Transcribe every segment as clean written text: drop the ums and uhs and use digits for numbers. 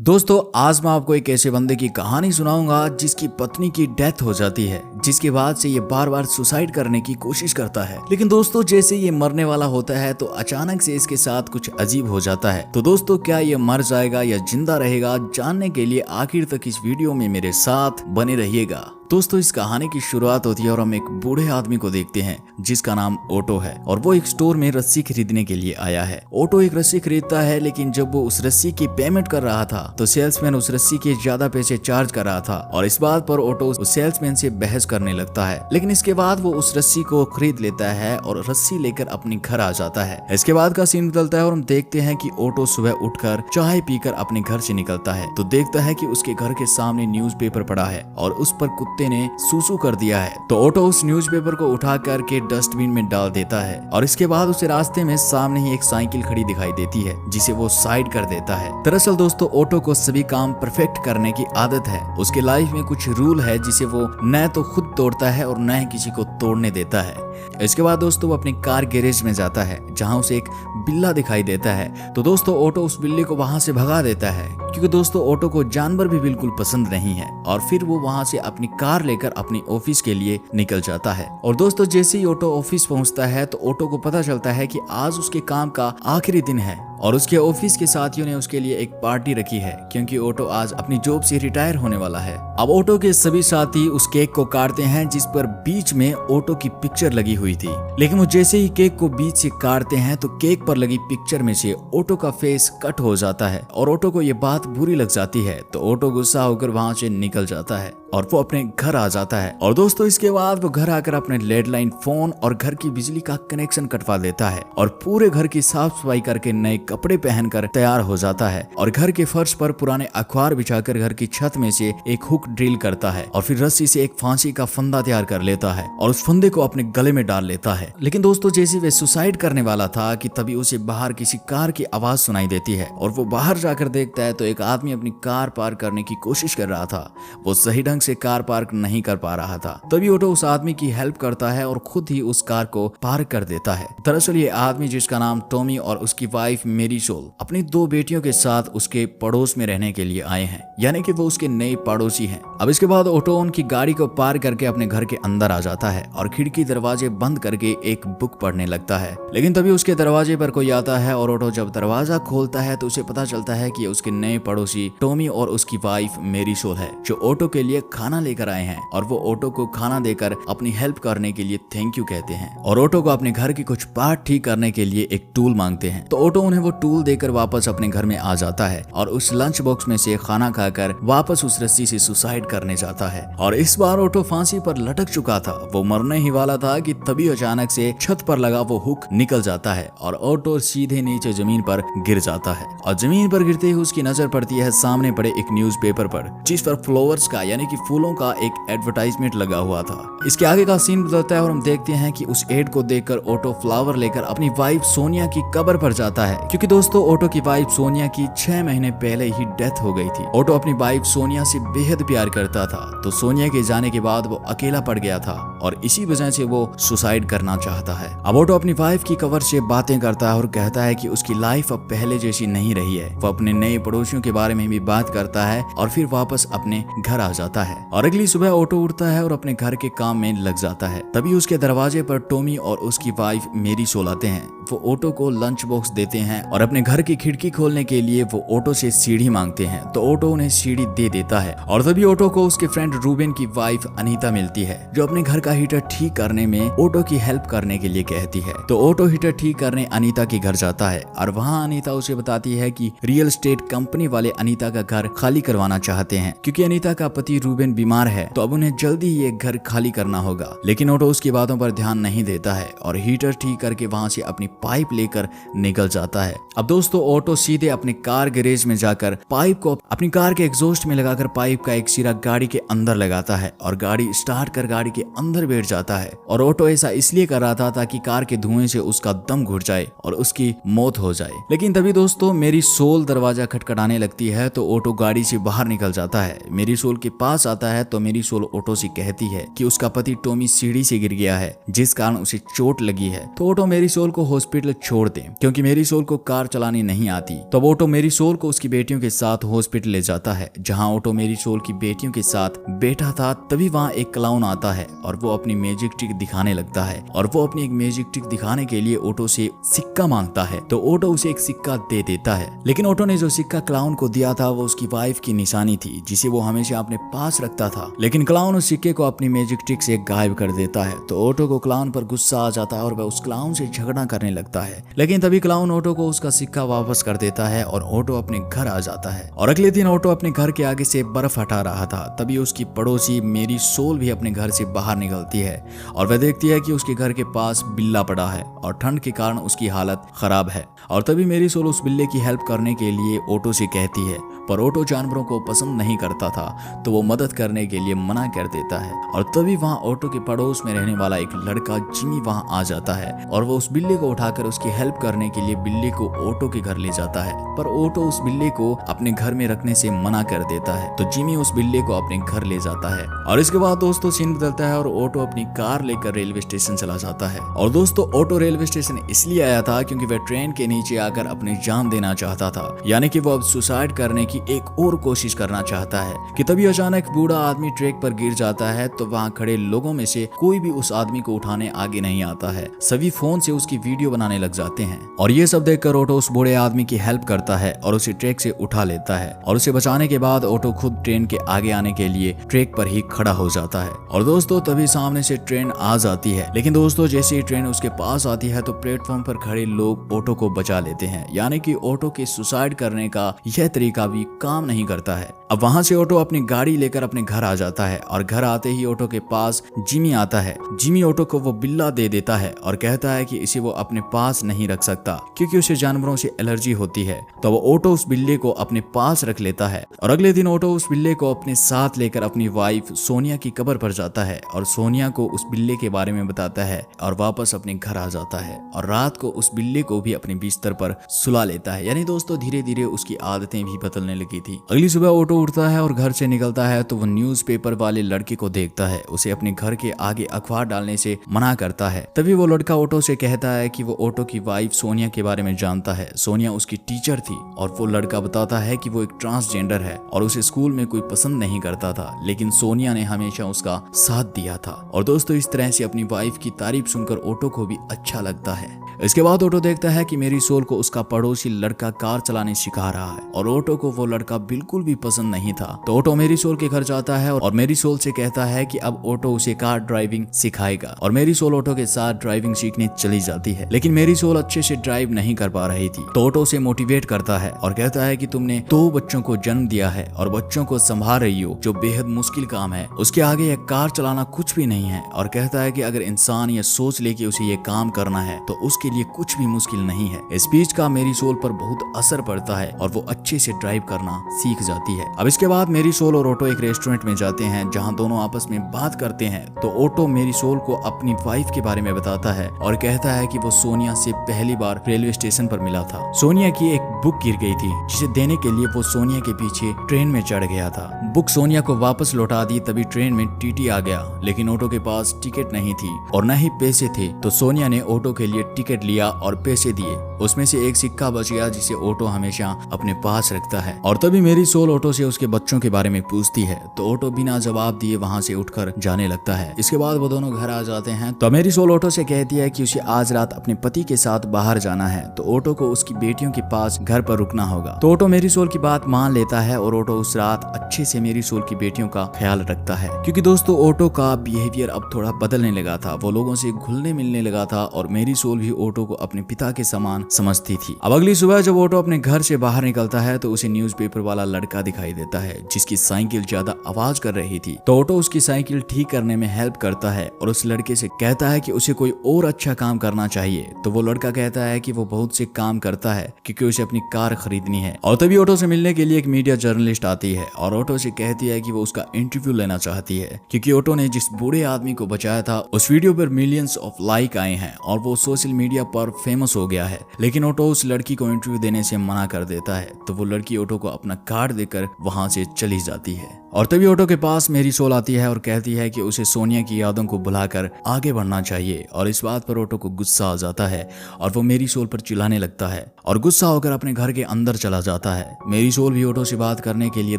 दोस्तों आज मैं आपको एक ऐसे बंदे की कहानी सुनाऊंगा जिसकी पत्नी की डेथ हो जाती है, जिसके बाद से ये बार बार सुसाइड करने की कोशिश करता है। लेकिन दोस्तों जैसे ये मरने वाला होता है तो अचानक से इसके साथ कुछ अजीब हो जाता है। तो दोस्तों क्या ये मर जाएगा या जिंदा रहेगा, जानने के लिए आखिर तक इस वीडियो में मेरे साथ बने रहिएगा। दोस्तों इस कहानी की शुरुआत होती है और हम एक बूढ़े आदमी को देखते हैं जिसका नाम ऑटो है और वो एक स्टोर में रस्सी खरीदने के लिए आया है। ऑटो एक रस्सी खरीदता है, लेकिन जब वो उस रस्सी की पेमेंट कर रहा था तो सेल्समैन उस रस्सी के ज्यादा पैसे चार्ज कर रहा था और इस बात पर ऑटो उस सेल्समैन से बहस करने लगता है। लेकिन इसके बाद वो उस रस्सी को खरीद लेता है और रस्सी लेकर अपने घर आ जाता है। इसके बाद का सीन बदलता है और हम देखते हैं कि ऑटो सुबह उठकर चाय पीकर अपने घर से निकलता है तो देखता है कि उसके घर के सामने न्यूज़पेपर पड़ा है और उस पर कुत्ते ने सूसू कर दिया है। तो ऑटो उस न्यूज़पेपर को उठा करके डस्टबिन में डाल देता है और इसके बाद उसे रास्ते में सामने ही एक साइकिल खड़ी दिखाई देती है जिसे वो साइड कर देता है। दरअसल दोस्तों ऑटो को सभी काम परफेक्ट करने की आदत है। उसके लाइफ में कुछ रूल है जिसे वो न तो खुद तोड़ता है और न ही किसी को तोड़ने देता है। इसके बाद दोस्तों वो अपनी कार गैरेज में जाता है जहां उसे एक बिल्ला दिखाई देता है। तो दोस्तों ऑटो उस बिल्ली को वहां से भगा देता है क्योंकि दोस्तों ऑटो को जानवर भी बिल्कुल पसंद नहीं है और फिर वो वहां से अपनी कार लेकर अपनी ऑफिस के लिए निकल जाता है। और दोस्तों जैसे ही ऑटो ऑफिस पहुंचता है तो ऑटो को पता चलता है कि आज उसके काम का आखिरी दिन है और उसके ऑफिस के साथियों ने उसके लिए एक पार्टी रखी है क्योंकि ऑटो आज अपनी जॉब से रिटायर होने वाला है। अब ऑटो के सभी साथी उस केक को काटते हैं जिस पर बीच में ऑटो की पिक्चर लगी हुई थी। लेकिन वो जैसे ही केक को बीच से काटते हैं तो केक पर लगी पिक्चर में से ऑटो का फेस कट हो जाता है और ऑटो को ये बात बुरी लग जाती है। तो ऑटो गुस्सा होकर वहां से निकल जाता है और वो अपने घर आ जाता है। और दोस्तों इसके बाद वो घर आकर अपने लैंडलाइन फोन और घर की बिजली का कनेक्शन कटवा लेता है और पूरे घर की साफ सफाई करके नए कपड़े पहनकर तैयार हो जाता है और घर के फर्श पर पुराने अखबार बिछाकर घर की छत में से एक हुक ड्रिल करता है और फिर रस्सी से एक फांसी का फंदा तैयार कर लेता है और उस फंदे को अपने गले में डाल लेता है। लेकिन दोस्तों जैसे वे सुसाइड करने वाला था कि तभी उसे बाहर किसी कार की आवाज सुनाई देती है और वो बाहर जाकर देखता है तो एक आदमी अपनी कार पार्क करने की कोशिश कर रहा था। वो सही ढंग से कार पार्क नहीं कर पा रहा था। तभी ऑटो उस आदमी की हेल्प करता है और खुद ही उस कार को पार्क कर देता है। दरअसल ये आदमी जिसका नाम टॉमी और उसकी वाइफ मेरी सोल अपनी दो बेटियों के साथ उसके पड़ोस में रहने के लिए आए हैं, यानी कि वो उसके नए पड़ोसी हैं। अब इसके बाद ऑटो उनकी गाड़ी को पार्क करके अपने घर के अंदर आ जाता है और खिड़की दरवाजे बंद करके एक बुक पढ़ने लगता है। लेकिन तभी उसके दरवाजे पर कोई आता है और ऑटो जब दरवाजा खोलता है तो उसे पता चलता है कि उसके नए पड़ोसी टॉमी और उसकी वाइफ मेरी सोल है जो ऑटो के लिए खाना लेकर आए हैं और वो ऑटो को खाना देकर अपनी हेल्प करने के लिए थैंक यू कहते हैं और ऑटो को अपने घर के कुछ पार्ट ठीक करने के लिए एक टूल मांगते हैं। तो ऑटो उन्हें वो टूल देकर वापस अपने घर में आ जाता है और उस लंच बॉक्स में से खाना खाकर वापस उस रस्सी से सुसाइड करने जाता है। और इस बार ऑटो फांसी पर लटक चुका था, वो मरने ही वाला था कि तभी अचानक से छत पर लगा वो हुक निकल जाता है और ऑटो सीधे नीचे जमीन पर गिर जाता है। और जमीन पर गिरते ही उसकी नजर पड़ती है सामने पड़े एक न्यूज़पेपर पर जिस पर फ्लावर्स का यानी कि फूलों का एक एडवर्टाइजमेंट लगा हुआ था। इसके आगे का सीन बदलता है और हम देखते हैं कि उस एड को देखकर ऑटो फ्लावर लेकर अपनी वाइफ सोनिया की कब्र पर जाता है क्योंकि दोस्तों ऑटो की वाइफ सोनिया की 6 महीने पहले ही डेथ हो गई थी। ऑटो अपनी वाइफ सोनिया से बेहद प्यार करता था, तो सोनिया के जाने के बाद वो अकेला पड़ गया था और इसी वजह से वो सुसाइड करना चाहता है। अब ऑटो अपनी वाइफ की कब्र से बातें करता है और कहता है कि उसकी लाइफ अब पहले जैसी नहीं रही है। वो अपने नए पड़ोसियों के बारे में भी बात करता है और फिर वापस अपने घर आ जाता है। और अगली सुबह ऑटो उठता है और अपने घर के काम में लग जाता है। तभी उसके दरवाजे पर टॉमी और उसकी वाइफ मेरी सोल आते हैं। वो ऑटो को लंच बॉक्स देते हैं और अपने घर की खिड़की खोलने के लिए वो ऑटो से सीढ़ी मांगते हैं। तो ऑटो उन्हें सीढ़ी दे देता है और तभी ऑटो को उसके फ्रेंड रूबेन की वाइफ अनीता मिलती है जो अपने घर का हीटर ठीक करने में ऑटो की हेल्प करने के लिए कहती है। तो ऑटो हीटर ठीक करने अनीता के घर जाता है और वहाँ अनीता उसे बताती है कि रियल एस्टेट कंपनी वाले अनीता का घर खाली करवाना चाहते हैं क्योंकि अनीता का पति रूबेन बीमार है, तो अब उन्हें जल्दी ही एक घर खाली करना होगा। लेकिन ऑटो उसकी बातों पर ध्यान नहीं देता है और हीटर ठीक करके वहां से अपनी पाइप लेकर निकल जाता है। अब दोस्तों ऑटो सीधे अपने कार गैरेज में जाकर पाइप को अपनी कार के एग्जॉस्ट में लगाकर पाइप का एक सिरा गाड़ी के अंदर लगाता है और गाड़ी स्टार्ट कर गाड़ी के अंदर बैठ जाता है। और ऑटो ऐसा इसलिए कर रहा था ताकि कार के धुएं से उसका दम घुट जाए और उसकी मौत हो जाए। लेकिन तभी दोस्तों मेरी सोल दरवाजा खटखटाने लगती है तो ऑटो गाड़ी से बाहर निकल जाता है। मेरी सोल के पास आता है तो मेरी सोल ऑटो से कहती है कि उसका पति टॉमी सीढ़ी से गिर गया है जिस कारण उसे चोट लगी है, तो ऑटो मेरी सोल को हॉस्पिटल छोड़ दे क्योंकि मेरी सोल को कार चलानी नहीं आती। तब ऑटो मेरीसोल को उसकी बेटियों के साथ हॉस्पिटल ले जाता है। जहाँ ऑटो मेरीसोल की बेटियों के साथ बैठा था तभी वहाँ एक क्लाउन आता है और वो अपनी मैजिक ट्रिक दिखाने लगता है और वो अपनी एक मैजिक ट्रिक दिखाने के लिए ऑटो से सिक्का मांगता है। तो ऑटो उसे एक सिक्का दे देता है, लेकिन ऑटो ने जो सिक्का क्लाउन को दिया था वो उसकी वाइफ की निशानी थी जिसे वो हमेशा अपने पास रखता था। लेकिन क्लाउन उस सिक्के को अपनी मैजिक ट्रिक से गायब कर देता है। तो ऑटो को क्लाउन पर गुस्सा आ जाता है और वह उस क्लाउन से झगड़ा करने लगता है, लेकिन तभी क्लाउन ऑटो को उसका सिक्का वापस कर देता है और ऑटो अपने घर आ जाता है। और अगले दिन ऑटो अपने घर के आगे से बर्फ हटा रहा था, तभी उसकी पड़ोसी मेरीसोल भी अपने घर से बाहर निकलती है और वह देखती है कि उसके घर के पास बिल्ला पड़ा है और ठंड के कारण उसकी हालत खराब है। और तभी मेरीसोल उस बिल्ले की हेल्प करने के लिए ऑटो से कहती है, पर ऑटो जानवरों को पसंद नहीं करता था तो वो मदद करने के लिए मना कर देता है। और तभी वहाँ ऑटो के पड़ोस में रहने वाला एक लड़का जिमी वहाँ आ जाता है और वो उस बिल्ले को उठाकर उसकी हेल्प करने के लिए बिल्ले को ऑटो के घर ले जाता है, पर ऑटो उस बिल्ले को अपने घर में रखने से मना कर देता है। तो जिमी उस बिल्ले को अपने घर ले जाता है और इसके बाद दोस्तों सीन बदलता है और ऑटो अपनी कार लेकर रेलवे स्टेशन चला जाता है। और दोस्तों ऑटो रेलवे स्टेशन इसलिए आया था क्योंकि वह ट्रेन के नीचे आकर अपनी जान देना चाहता था, यानी कि वो अब सुसाइड करने की एक और कोशिश करना चाहता है। कि तभी अचानक बूढ़ा आदमी ट्रैक पर गिर जाता है। तो वहाँ खड़े लोगों में से कोई भी उस आदमी को उठाने आगे नहीं आता है, सभी फोन से उसकी वीडियो बनाने लग जाते हैं। और ये सब देखकर ऑटो उस बूढ़े आदमी की हेल्प करता है और उसे ट्रैक से उठा लेता है। और उसे बचाने के बाद ऑटो खुद ट्रेन के आगे आने के लिए ट्रैक पर ही खड़ा हो जाता है। और दोस्तों तभी सामने से ट्रेन आ जाती है, लेकिन दोस्तों जैसे ही ट्रेन उसके पास आती है तो प्लेटफॉर्म पर खड़े लोग ऑटो को बचा लेते हैं, यानी कि ऑटो के सुसाइड करने का यह तरीका भी काम नहीं करता है। अब वहां से ऑटो अपनी गाड़ी लेकर अपने घर आ जाता है और घर आते ही ऑटो के पास जिमी आता है। जिमी ऑटो को वो बिल्ला दे देता है और कहता है कि इसे वो अपने पास नहीं रख सकता क्योंकि उसे जानवरों से एलर्जी होती है। तो वो ऑटो उस बिल्ले को अपने पास रख लेता है और अगले दिन ऑटो उस बिल्ले को अपने साथ लेकर अपनी वाइफ सोनिया की कब्र पर जाता है और सोनिया को उस बिल्ले के बारे में बताता है और वापस अपने घर आ जाता है और रात को उस बिल्ले को भी अपने बिस्तर पर सुला लेता है। यानी दोस्तों धीरे धीरे उसकी आदतें भी बदलने लगी थी। अगली सुबह ऑटो उठता है और घर से निकलता है तो वो न्यूज़पेपर वाले लड़के को देखता है, उसे अपने घर के आगे अखबार डालने से मना करता है। तभी वो लड़का ऑटो से कहता है कि वो ऑटो की वाइफ सोनिया के बारे में जानता है। सोनिया उसकी टीचर थी और वो लड़का बताता है कि वो एक ट्रांसजेंडर है और उसे स्कूल में कोई पसंद नहीं करता था, लेकिन सोनिया ने हमेशा उसका साथ दिया था। और दोस्तों इस तरह से अपनी वाइफ की तारीफ सुनकर ऑटो को भी अच्छा लगता है। इसके बाद ऑटो देखता है कि मेरीसोल को उसका पड़ोसी लड़का कार चलाने सिखा रहा है और ऑटो को वो लड़का बिल्कुल भी पसंद नहीं था। तो ऑटो मेरीसोल के घर जाता है और मेरीसोल से कहता है कि अब ऑटो उसे कार ड्राइविंग सिखाएगा और मेरीसोल ऑटो के साथ ड्राइविंग सीखने चली जाती है। लेकिन मेरीसोल अच्छे से ड्राइव नहीं कर पा रही थी। तो ऑटो उसे मोटिवेट करता है और कहता है कि तुमने 2 बच्चों को जन्म दिया है और बच्चों को संभाल रही हो, जो बेहद मुश्किल काम है। उसके आगे एक कार चलाना कुछ भी नहीं है और कहता है कि अगर इंसान ये सोच ले कि उसे ये काम करना है तो उसके लिए कुछ भी मुश्किल नहीं है। स्पीच का मेरीसोल पर बहुत असर पड़ता है और वो अच्छे से ड्राइव करना सीख जाती है। अब इसके बाद मेरीसोल और ऑटो एक रेस्टोरेंट में जाते हैं जहां दोनों आपस में बात करते हैं। तो ऑटो मेरीसोल को अपनी वाइफ के बारे में बताता है और कहता है कि वो सोनिया से पहली बार रेलवे स्टेशन पर मिला था। सोनिया की एक बुक गिर गई थी जिसे देने के लिए वो सोनिया के पीछे ट्रेन में चढ़ गया था। बुक सोनिया को वापस लौटा दी, तभी ट्रेन में टीटी आ गया, लेकिन ऑटो के पास टिकट नहीं थी और न ही पैसे थे। तो सोनिया ने ऑटो के लिए टिकट लिया और पैसे दिए। उसमें से एक सिक्का बच गया जिसे ऑटो हमेशा अपने पास रखता है। और तभी मेरीसोल ऑटो से उसके बच्चों के बारे में पूछती है तो ऑटो बिना जवाब दिए वहां से उठकर जाने लगता है। इसके बाद वो दोनों घर आ जाते हैं। तो मेरीसोल ऑटो से कहती है कि उसे आज रात अपने पति के साथ बाहर जाना है, तो ऑटो को उसकी बेटियों के पास घर पर रुकना होगा। तो ऑटो मेरीसोल की बात मान लेता है और ऑटो उस रात अच्छे से मेरीसोल की बेटियों का ख्याल रखता है, क्योंकि दोस्तों ऑटो का बिहेवियर अब थोड़ा बदलने लगा था। वो लोगों से घुलने मिलने लगा था और मेरीसोल भी ऑटो को अपने पिता के समान समझती थी। अब अगली सुबह जब ऑटो अपने घर से बाहर निकलता है तो उसे न्यूज़पेपर वाला लड़का दिखाई देता है जिसकी साइकिल ज्यादा आवाज कर रही थी। तो ऑटो उसकी साइकिल ठीक करने में हेल्प करता है और उस लड़के से कहता है कि उसे कोई और अच्छा काम करना चाहिए। तो वो लड़का कहता है कि वो बहुत से काम करता है क्योंकि उसे अपनी कार खरीदनी है। और तभी ऑटो से मिलने के लिए एक मीडिया जर्नलिस्ट आती है और ऑटो से कहती है कि वो उसका इंटरव्यू लेना चाहती है, क्योंकि ऑटो ने जिस बूढ़े आदमी को बचाया था उस वीडियो पर मिलियंस ऑफ लाइक आए हैं और वो सोशल मीडिया पर फेमस हो गया है। लेकिन ऑटो उस लड़की को इंटरव्यू देने से मना कर देता है। तो वो लड़की ऑटो को अपना कार्ड देकर वहां से चली जाती है। और तभी ऑटो के पास मेरी सोल आती है और कहती है कि उसे सोनिया की यादों को भुलाकर आगे बढ़ना चाहिए। और इस बात पर ऑटो को गुस्सा आ जाता है और वो मेरी सोल पर चिल्लाने लगता है और गुस्सा होकर अपने घर के अंदर चला जाता है। मेरी सोल भी ऑटो से बात करने के लिए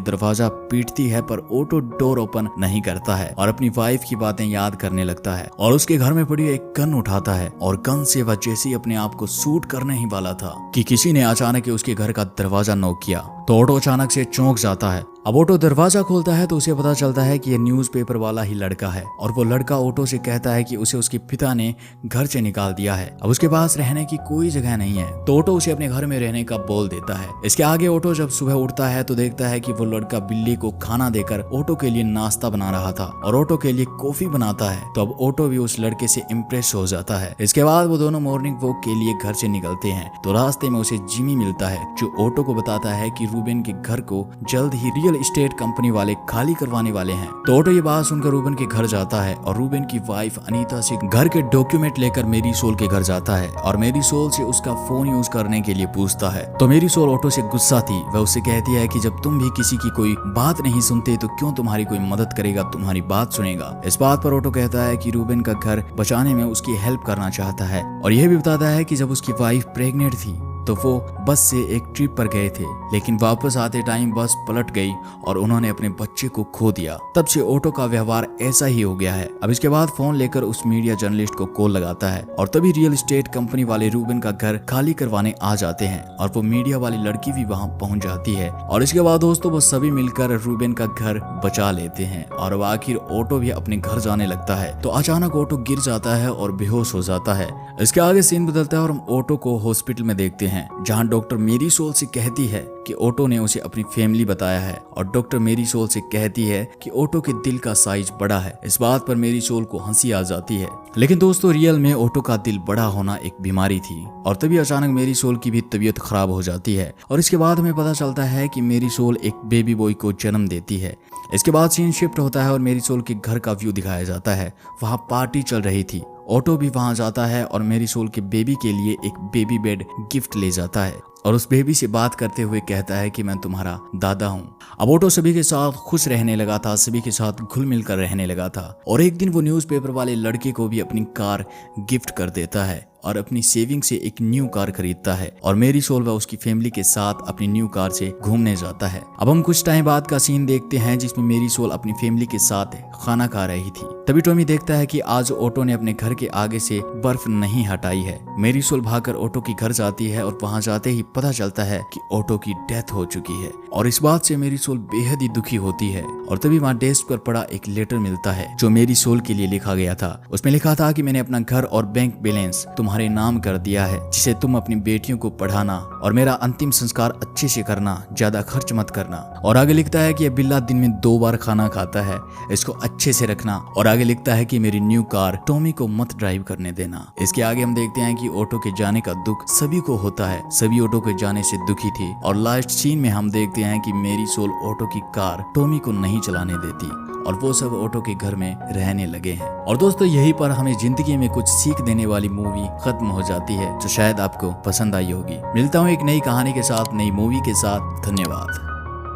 दरवाजा पीटती है पर ऑटो डोर ओपन नहीं करता है और अपनी वाइफ की बातें याद करने लगता है और उसके घर में पड़ी एक गन उठाता है और गन से वह जैसे ही अपने आप को शूट करने ही वाला था कि किसी ने अचानक उसके घर का दरवाजा नॉक किया तो ऑटो अचानक से चौंक जाता है। अब ऑटो दरवाजा खोलता है तो उसे पता चलता है कि यह न्यूज़पेपर वाला ही लड़का है और वो लड़का ऑटो से कहता है कि उसे उसके पिता ने घर से निकाल दिया है, अब उसके पास रहने की कोई जगह नहीं है। तो ऑटो उसे अपने घर में रहने का बोल देता है। इसके आगे ऑटो जब सुबह उठता है तो देखता है कि वो लड़का बिल्ली को खाना देकर ऑटो के लिए नाश्ता बना रहा था और ऑटो के लिए कॉफी बनाता है। तो अब ऑटो भी उस लड़के से इम्प्रेस हो जाता है। इसके बाद वो दोनों मॉर्निंग वॉक के लिए घर से निकलते हैं तो रास्ते में उसे जिमी मिलता है जो ऑटो को बताता है कि रूबेन के घर को जल्द ही रियल एस्टेट कंपनी वाले खाली करवाने वाले हैं। तो ऑटो ये बात सुनकर रूबेन के घर जाता है और रूबेन की वाइफ अनीता से घर के डॉक्यूमेंट लेकर मेरी सोल के घर जाता है और मेरी सोल से उसका फोन यूज करने के लिए पूछता है। तो मेरी सोल ऑटो से गुस्सा थी, वह उससे कहती है कि जब तुम भी किसी की कोई बात नहीं सुनते तो क्यों तुम्हारी कोई मदद करेगा, तुम्हारी बात सुनेगा। इस बात पर ऑटो कहता है कि रूबेन का घर बचाने में उसकी हेल्प करना चाहता है और यह भी बताता है कि जब उसकी वाइफ प्रेग्नेंट थी तो वो बस से एक ट्रिप पर गए थे लेकिन वापस आते टाइम बस पलट गई और उन्होंने अपने बच्चे को खो दिया। तब से ऑटो का व्यवहार ऐसा ही हो गया है। अब इसके बाद फोन लेकर उस मीडिया जर्नलिस्ट को कॉल लगाता है और तभी रियल एस्टेट कंपनी वाले रूबेन का घर खाली करवाने आ जाते हैं और वो मीडिया वाली लड़की भी वहां पहुंच जाती है और इसके बाद दोस्तों वो सभी मिलकर रूबेन का घर बचा लेते हैं और अब आखिर ऑटो भी अपने घर जाने लगता है। तो अचानक ऑटो गिर जाता है और बेहोश हो जाता है। इसके आगे सीन बदलता है और हम ऑटो को हॉस्पिटल में देखते हैं जहां डॉक्टर मेरी सोल से कहती है कि ऑटो ने उसे अपनी फैमिली बताया है और डॉक्टर मेरी सोल से कहती है कि ऑटो के दिल का साइज बड़ा है। इस बात पर मेरी सोल को हंसी आ जाती है लेकिन दोस्तों रियल में ऑटो का दिल बड़ा होना एक बीमारी थी। और तभी अचानक मेरी सोल की भी तबीयत खराब हो जाती है और इसके बाद हमें पता चलता है कि मेरी सोल एक बेबी बॉय को जन्म देती है। इसके बाद सीन शिफ्ट होता है और मेरी सोल के घर का व्यू दिखाया जाता है। वहाँ पार्टी चल रही थी। ऑटो भी वहां जाता है और मेरी सोल के बेबी के लिए एक बेबी बेड गिफ्ट ले जाता है और उस बेबी से बात करते हुए कहता है कि मैं तुम्हारा दादा हूँ। अब ऑटो सभी के साथ खुश रहने लगा था, सभी के साथ घुल मिल कर रहने लगा था और एक दिन वो न्यूज़पेपर वाले लड़के को भी अपनी कार गिफ्ट कर देता है और अपनी सेविंग से एक न्यू कार खरीदता है और मेरी सोल व उसकी फैमिली के साथ अपनी न्यू कार से घूमने जाता है। अब हम कुछ टाइम बाद का सीन देखते हैं जिसमें मेरी सोल अपनी फैमिली के साथ खाना खा रही थी। तभी टॉमी देखता है कि आज ऑटो ने अपने घर के आगे से बर्फ नहीं हटाई है। मेरी सोल भागकर ऑटो के घर जाती है और वहां जाते ही पता चलता है कि ऑटो की डेथ हो चुकी है और इस बात से मेरी सोल बेहद ही दुखी होती है। और तभी वहाँ डेस्क पर पड़ा एक लेटर मिलता है जो मेरी सोल के लिए लिखा गया था। उसमें लिखा था कि मैंने अपना घर और बैंक बैलेंस तुम्हारे नाम कर दिया है जिसे तुम अपनी बेटियों को पढ़ाना और मेरा अंतिम संस्कार अच्छे से करना, ज्यादा खर्च मत करना। और आगे लिखता है कि यह बिल्ला दिन में 2 बार खाना खाता है, इसको अच्छे से रखना। और आगे लिखता है कि मेरी न्यू कार टॉमी को मत ड्राइव करने देना। इसके आगे हम देखते हैं कि ऑटो के जाने का दुख सभी को होता है, सभी ऑटो के जाने से दुखी थी। और लास्ट सीन में हम देखते हैं कि मेरी सोल ऑटो की कार टॉमी को नहीं चलाने देती और वो सब ऑटो के घर में रहने लगे हैं। और दोस्तों यहीं पर हमें जिंदगी में कुछ सीख देने वाली मूवी खत्म हो जाती है जो शायद आपको पसंद आई होगी। मिलता हूँ एक नई कहानी के साथ, नई मूवी के साथ। धन्यवाद।